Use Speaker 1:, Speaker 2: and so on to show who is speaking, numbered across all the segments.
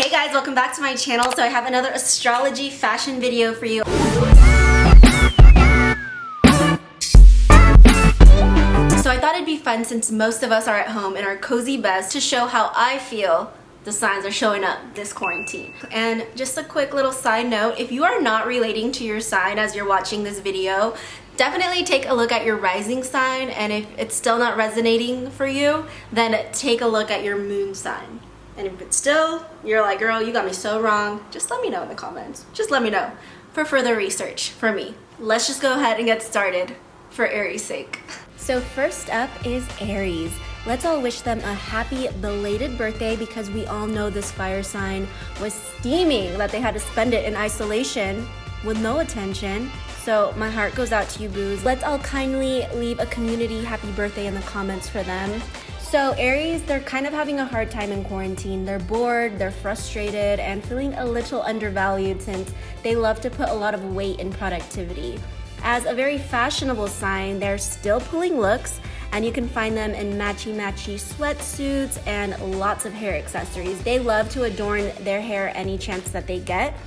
Speaker 1: Hey guys, welcome back to my channel. So I have another astrology fashion video for you. So I thought it'd be fun, since most of us are at home in our cozy beds, to show how I feel the signs are showing up this quarantine. And just a quick little side note, if you are not relating to your sign as you're watching this video, definitely take a look at your rising sign, and if it's still not resonating for you, then take a look at your moon sign. And if it's still, you're like, girl, you got me so wrong, just let me know in the comments. Just let me know for further research for me. Let's just go ahead and get started for Aries' sake. So first up is Aries. Let's all wish them a happy belated birthday, because we all know this fire sign was steaming that they had to spend it in isolation with no attention. So my heart goes out to you, boos. Let's all kindly leave a community happy birthday in the comments for them. So Aries, they're kind of having a hard time in quarantine. They're bored, they're frustrated, and feeling a little undervalued, since they love to put a lot of weight in productivity. As a very fashionable sign, they're still pulling looks, and you can find them in matchy-matchy sweatsuits and lots of hair accessories. They love to adorn their hair any chance that they get.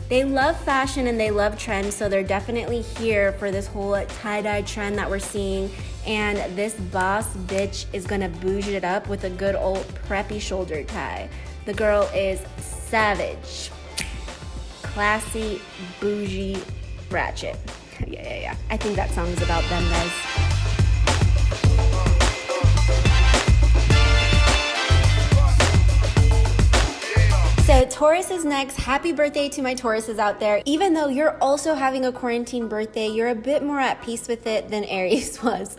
Speaker 1: They love fashion and they love trends, so they're definitely here for this whole tie-dye trend that we're seeing. And this boss bitch is gonna bougie it up with a good old preppy shoulder tie. The girl is savage, classy, bougie, ratchet. Yeah. I think that song is about them, guys. So Taurus is next. Happy birthday to my Tauruses out there. Even though you're also having a quarantine birthday, you're a bit more at peace with it than Aries was.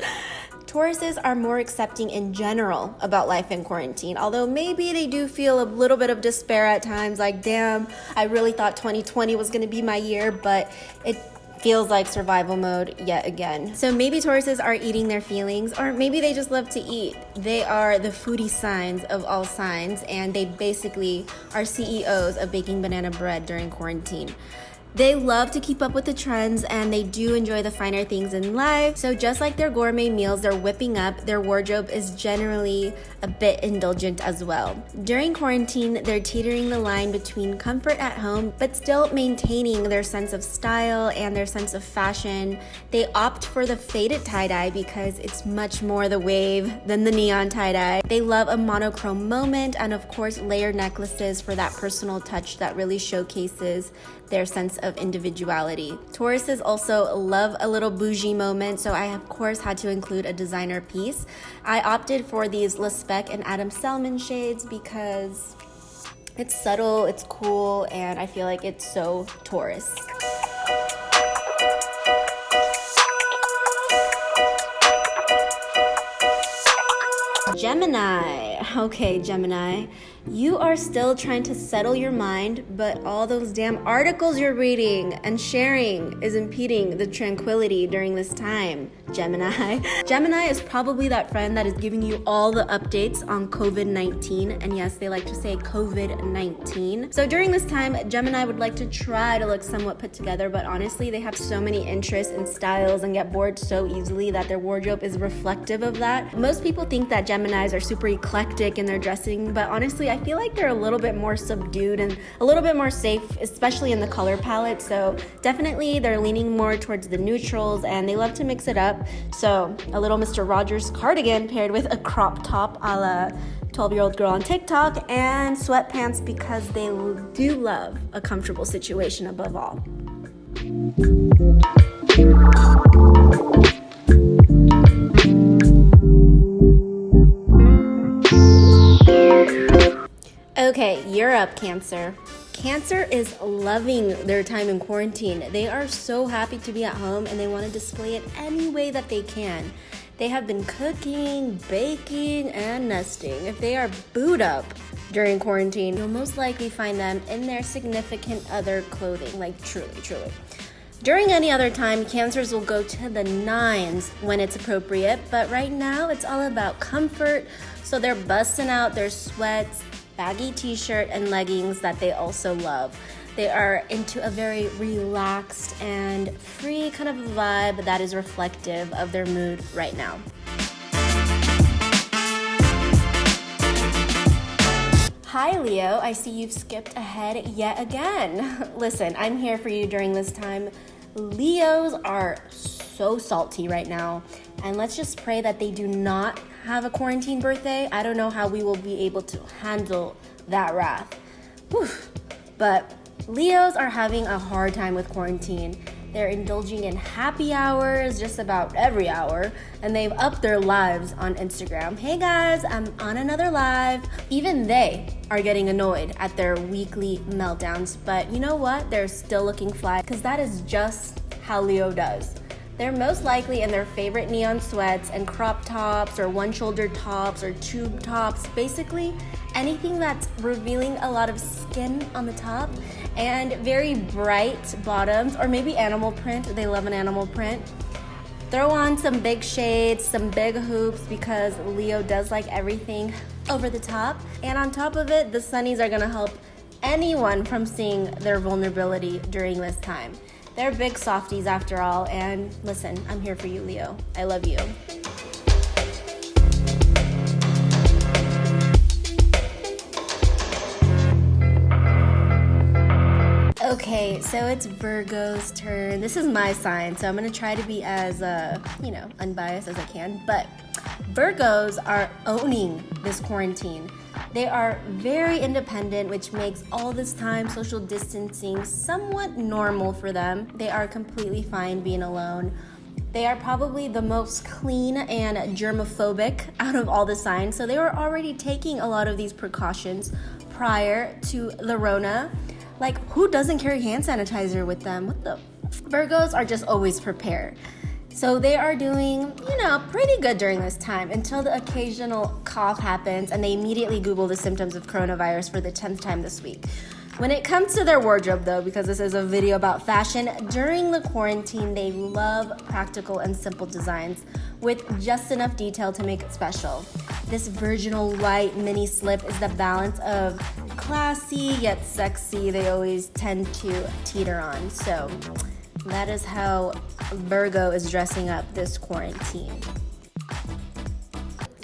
Speaker 1: Tauruses are more accepting in general about life in quarantine, although maybe they do feel a little bit of despair at times, like, damn, I really thought 2020 was gonna be my year, but it feels like survival mode yet again. So maybe Tauruses are eating their feelings, or maybe they just love to eat. They are the foodie signs of all signs, and they basically are CEOs of baking banana bread during quarantine. They love to keep up with the trends, and they do enjoy the finer things in life. So just like their gourmet meals they're whipping up, their wardrobe is generally a bit indulgent as well. During quarantine, they're teetering the line between comfort at home, but still maintaining their sense of style and their sense of fashion. They opt for the faded tie-dye because it's much more the wave than the neon tie-dye. They love a monochrome moment, and of course layered necklaces for that personal touch that really showcases their sense of individuality. Tauruses also love a little bougie moment, so I of course had to include a designer piece. I opted for these Le Spec and Adam Selman shades because it's subtle, it's cool, and I feel like it's so Taurus. Gemini. Okay, Gemini, you are still trying to settle your mind, but all those damn articles you're reading and sharing is impeding the tranquility during this time, Gemini. Gemini is probably that friend that is giving you all the updates on COVID-19, and yes, they like to say COVID-19. So during this time, Gemini would like to try to look somewhat put together, but honestly, they have so many interests and styles and get bored so easily that their wardrobe is reflective of that. Most people think that Geminis are super eclectic in their dressing, but honestly, I feel like they're a little bit more subdued and a little bit more safe, especially in the color palette. So definitely they're leaning more towards the neutrals, and they love to mix it up. So a little Mr. Rogers cardigan paired with a crop top a la 12-year-old girl on TikTok, and sweatpants because they do love a comfortable situation above all. Okay, you're up, Cancer. Cancer is loving their time in quarantine. They are so happy to be at home, and they want to display it any way that they can. They have been cooking, baking, and nesting. If they are booed up during quarantine, you'll most likely find them in their significant other clothing, like truly. During any other time, Cancers will go to the nines when it's appropriate, but right now it's all about comfort, so they're busting out their sweats, baggy t-shirt, and leggings that they also love. They are into a very relaxed and free kind of vibe that is reflective of their mood right now. Hi Leo, I see you've skipped ahead yet again. Listen, I'm here for you during this time. Leos are so salty right now, and let's just pray that they do not have a quarantine birthday. I don't know how we will be able to handle that wrath. Whew. But Leos are having a hard time with quarantine. They're indulging in happy hours just about every hour, and they've upped their lives on Instagram. Hey guys, I'm on another live. Even they are getting annoyed at their weekly meltdowns, but you know what? They're still looking fly, because that is just how Leo does. They're most likely in their favorite neon sweats and crop tops or one-shouldered tops or tube tops, basically anything that's revealing a lot of skin on the top and very bright bottoms, or maybe animal print. They love an animal print. Throw on some big shades, some big hoops, because Leo does like everything over the top. And on top of it, the sunnies are gonna help anyone from seeing their vulnerability during this time. They're big softies after all, and listen, I'm here for you, Leo. I love you. Okay, so it's Virgo's turn. This is my sign, so I'm gonna try to be as, unbiased as I can, but Virgos are owning this quarantine. They are very independent, which makes all this time social distancing somewhat normal for them. They are completely fine being alone. They are probably the most clean and germophobic out of all the signs, so they were already taking a lot of these precautions prior to the Rona. Like, who doesn't carry hand sanitizer with them? Virgos are just always prepared. So they are doing, pretty good during this time until the occasional cough happens and they immediately Google the symptoms of coronavirus for the 10th time this week. When it comes to their wardrobe though, because this is a video about fashion, during the quarantine, they love practical and simple designs with just enough detail to make it special. This virginal white mini slip is the balance of classy yet sexy they always tend to teeter on. So that is how Virgo is dressing up this quarantine.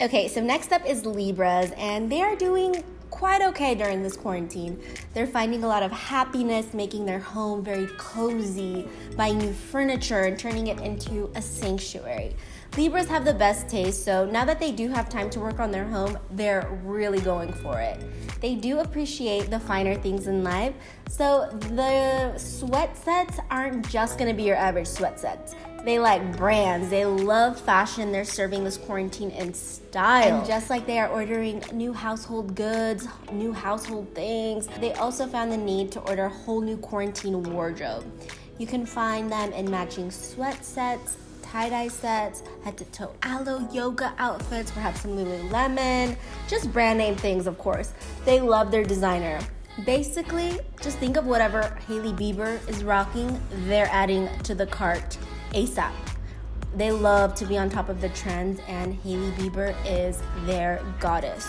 Speaker 1: Okay, so next up is Libras, and they are doing quite okay during this quarantine. They're finding a lot of happiness, making their home very cozy, buying new furniture and turning it into a sanctuary. Libras have the best taste, so now that they do have time to work on their home, they're really going for it. They do appreciate the finer things in life, so the sweat sets aren't just gonna be your average sweat sets. They like brands, they love fashion, they're serving this quarantine in style. And just like they are ordering new household goods, new household things, they also found the need to order a whole new quarantine wardrobe. You can find them in matching sweat sets, tie-dye sets, head-to-toe aloe yoga outfits, perhaps some Lululemon, just brand name things, of course. They love their designer. Basically, just think of whatever Hailey Bieber is rocking, they're adding to the cart ASAP. They love to be on top of the trends, and Hailey Bieber is their goddess.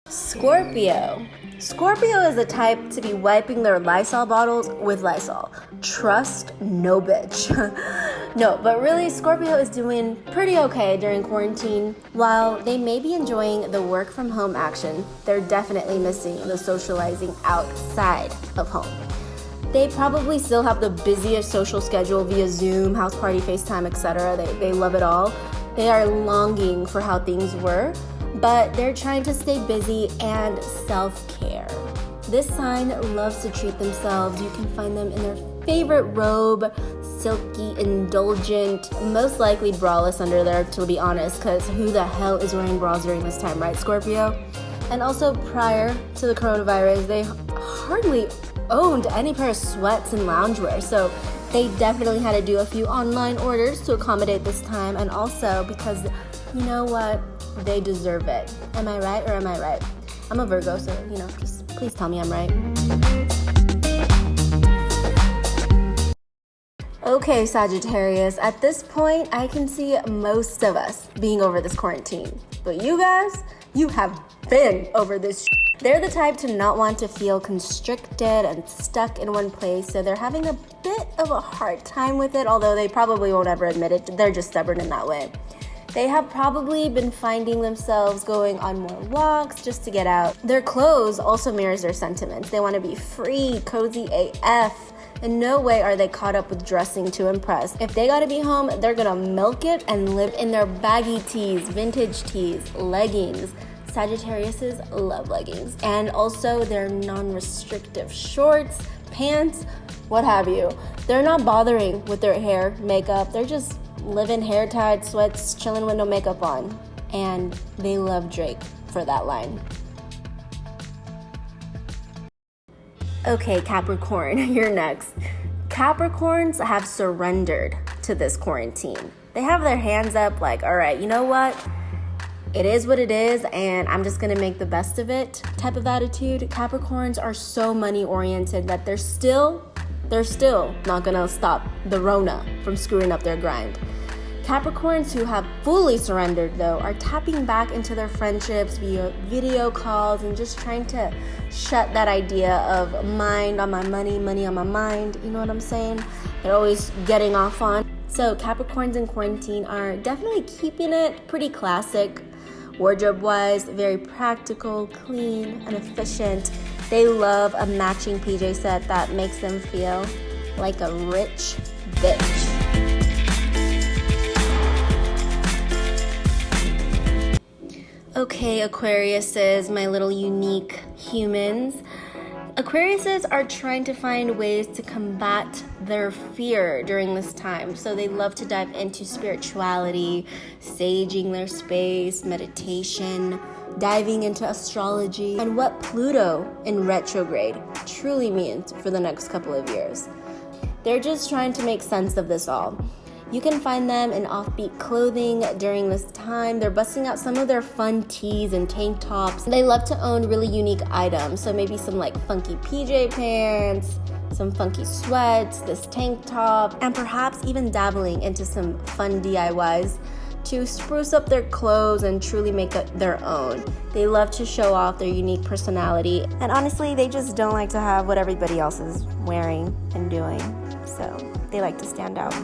Speaker 1: Scorpio. Scorpio is the type to be wiping their Lysol bottles with Lysol. Trust no bitch. No, but really Scorpio is doing pretty okay during quarantine. While they may be enjoying the work from home action, they're definitely missing the socializing outside of home. They probably still have the busiest social schedule via Zoom, house party, FaceTime, etc. They love it all. They are longing for how things were, but they're trying to stay busy and self-care. This sign loves to treat themselves. You can find them in their favorite robe, silky, indulgent, most likely braless under there, to be honest, because who the hell is wearing bras during this time, right, Scorpio? And also prior to the coronavirus, they hardly owned any pair of sweats and loungewear, so they definitely had to do a few online orders to accommodate this time, and also because, you know what, they deserve it. Am I right or am I right? I'm a Virgo, so, just please tell me I'm right. Okay, Sagittarius, at this point, I can see most of us being over this quarantine. But you guys, you have been over this. They're the type to not want to feel constricted and stuck in one place, so they're having a bit of a hard time with it, although they probably won't ever admit it. They're just stubborn in that way. They have probably been finding themselves going on more walks just to get out. Their clothes also mirrors their sentiments. They want to be free, cozy AF. In no way are they caught up with dressing to impress. If they gotta be home, they're gonna milk it and live in their baggy tees, vintage tees, leggings. Sagittariuses love leggings. And also their non-restrictive shorts, pants, what have you. They're not bothering with their hair, makeup. They're just living hair-tied sweats, chilling with no makeup on. And they love Drake for that line. Okay, Capricorn, you're next. Capricorns have surrendered to this quarantine. They have their hands up like, all right, you know what? It is what it is, and I'm just gonna make the best of it type of attitude. Capricorns are so money-oriented that they're still not gonna stop the Rona from screwing up their grind. Capricorns who have fully surrendered, though, are tapping back into their friendships via video calls and just trying to shut that idea of mind on my money, money on my mind. You know what I'm saying? They're always getting off on. So Capricorns in quarantine are definitely keeping it pretty classic, wardrobe-wise, very practical, clean, and efficient. They love a matching PJ set that makes them feel like a rich bitch. Okay, Aquariuses, my little unique humans. Aquariuses are trying to find ways to combat their fear during this time. So they love to dive into spirituality, saging their space, meditation, diving into astrology, and what Pluto in retrograde truly means for the next couple of years. They're just trying to make sense of this all. You can find them in offbeat clothing during this time. They're busting out some of their fun tees and tank tops. They love to own really unique items. So maybe some like funky PJ pants, some funky sweats, this tank top, and perhaps even dabbling into some fun DIYs to spruce up their clothes and truly make it their own. They love to show off their unique personality. And honestly, they just don't like to have what everybody else is wearing and doing. So they like to stand out.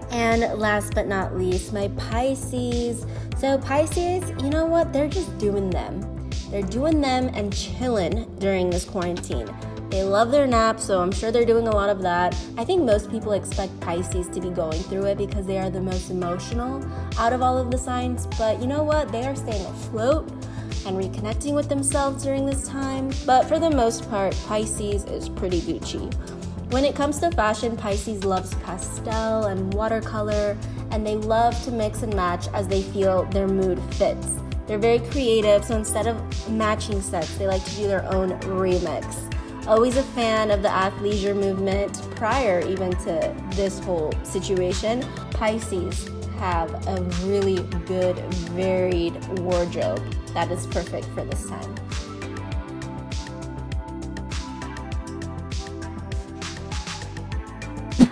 Speaker 1: And last but not least, my Pisces. So Pisces, you know what? They're just doing them. They're doing them and chilling during this quarantine. They love their naps, so I'm sure they're doing a lot of that. I think most people expect Pisces to be going through it because they are the most emotional out of all of the signs. But you know what? They are staying afloat and reconnecting with themselves during this time. But for the most part, Pisces is pretty Gucci. When it comes to fashion, Pisces loves pastel and watercolor, and they love to mix and match as they feel their mood fits. They're very creative, so instead of matching sets, they like to do their own remix. Always a fan of the athleisure movement prior even to this whole situation. Pisces have a really good, varied wardrobe that is perfect for this time.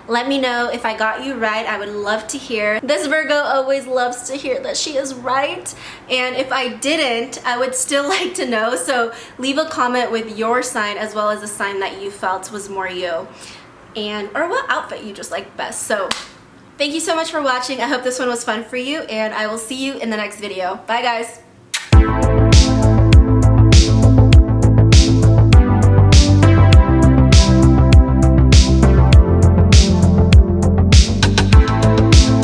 Speaker 1: Let me know if I got you right. I would love to hear. This Virgo always loves to hear that she is right. And if I didn't, I would still like to know. So leave a comment with your sign as well as a sign that you felt was more you. And or what outfit you just like best. So thank you so much for watching. I hope this one was fun for you, and I will see you in the next video. Bye guys.